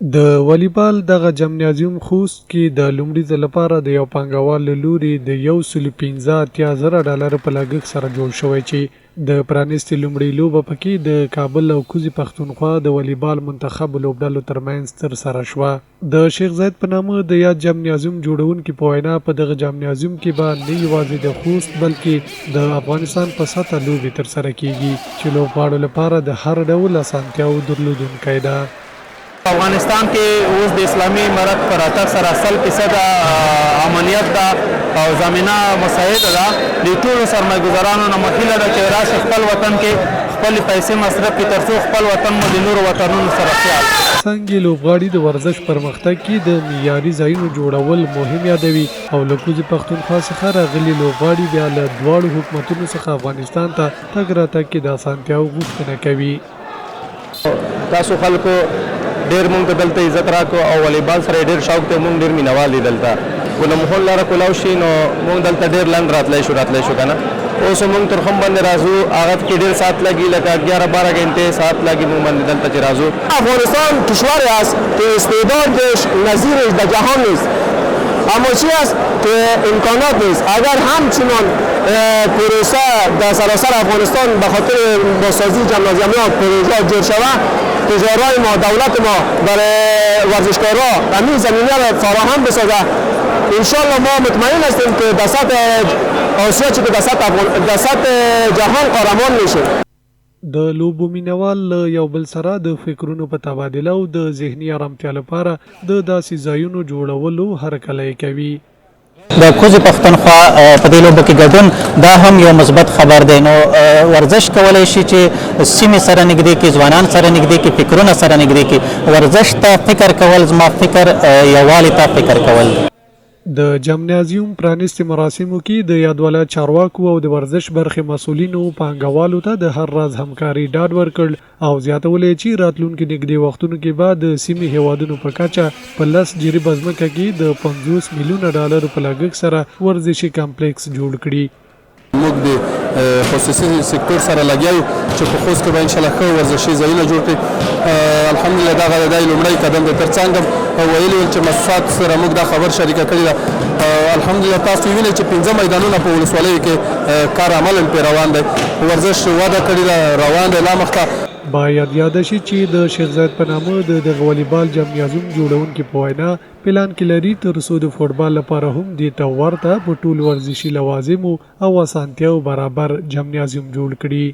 د والیبال دغه جمنازیوم خوست کې د لومړي ځل لپاره د یو پانګوال له لوري د 115,000 په لګښت سره جوړ شوی چې د پرانیستي لومړۍ لوبه پکې د کابل او کوزي پښتونخوا د والیبال منتخب لوبډلو ترمنځ ترسره شوه. د شیخ زاید په نامه د یاد جمنازیوم جوړونکي په وینا په دغه جمنازیوم کې به نه یوازې د خوست بلکې د افغانستان په سطحه لوبې ترسره کیږي چې لوبغاړو لپاره د هر ډول اسانتیاو درلودونکی ده. افغانستان کې اوس د اسلامي امارت په راتګ سره 100% امنیت ده او زمینه مساعده ده. د ټولو سرمایه‌ګزارانو نه هیله ده چې راشي خپل وطن کې خپل پیسې مصرف کړي ترڅو خپل وطن مو د نورو وطنونو سره سیال. څنګه لوبغاړي د ورزش پرمختګ کې د معیاري ځایونو جوړول مهم یادوي او له کوزي پښتونخوا څخه راغلي لوبغاړي بیا له دواړو حکومتونو څخه افغانستان ته تګ راتګ کې د اسانتیاو غوښتنه کوي. تاسو خلکو ډېر مونږ ته دلته عزت راکړو او والیبال سره ډېر شوق دی، مونږ ډېر مینوال دي دلته. که له ماحول لاره کولاو شي نو مونږ دلته ډېر لنډ راتلی شو که نه. اوس مونږ تر خم باندې راځو، هغه کې ډېر ساعت لګي، لکه 11-12 غنټې ساعت لګي مونږ باندې دلته چې راځو. افغانستان کشوری است که استعدادش نظیرش در جهان نیست، اما چی است که امکانات نیست. اگر همچنان پروسه در سراسر افغانستان به خاطر بازسازی جمنازیوم‌ها پروژه جور شود، تجارای ما، دولت ما برای ورزشکارها همین زمینه را فراهم بسازه، انشالله ما مطمئن هستیم که در سطح آسیا چه که در سطح جهان قهرمان میشه. د لوبو مینوال له یو بل سره د فکرونو په تبادله او د ذهني آرامتیا لپاره د داسې ځایونو جوړولو هرکلی کوي. د کوزي پښتونخوا په دې لوبه کې ګډون دا هم یو مثبت خبر دی. نو ورزش کولی شي چې سیمې سره نږدې کړي، ځوانان سره نږدې کړي، فکرونه سره نږدې کړي. ورزش ته فکر کول زما فکر یووالي ته فکر کول. د جمنازیوم پرانیستي مراسمو کې د یادواله چارواکو او د ورزش برخې مسولینو پانګوالو ته د هر راز همکاري ډاډ ورکړ او زیاتولی چې راتلونکي نږدې وختونو کې به د سیمې هیوادونو په کچه په 10 جریبه ځمکه کې د 50 میلیونه ډالرو په لګښت سره ورزشي کمپلیکس جوړ کړي. موږ د خصوصي سکتور سره لګیا یو چې په خوست کې به انشاءالله ښه ورزشي ځایونه جوړ کړي. الحمدلله دغه د لومړی قدم دی. تر څنګ ویلي ول چې مسافات سره موږ دا خبر شریکه کړې ده. الحمدلله تاسو وینئ چې 15 میدانونه په ولسوالیو کې کار عملاً پرې روان دی. ورزش وده کړې ده، روان دی لا مخته. باید یاد شي چې د شیخ زاید په نامه د دغه والیبال جمنازیوم جوړونکي په وینا پلان کې لري تر څو د فوټبال لپاره هم دې ته ورته په ټول ورزشي لوازمو او اسانتیاو برابر جمنازیوم جوړ کړي.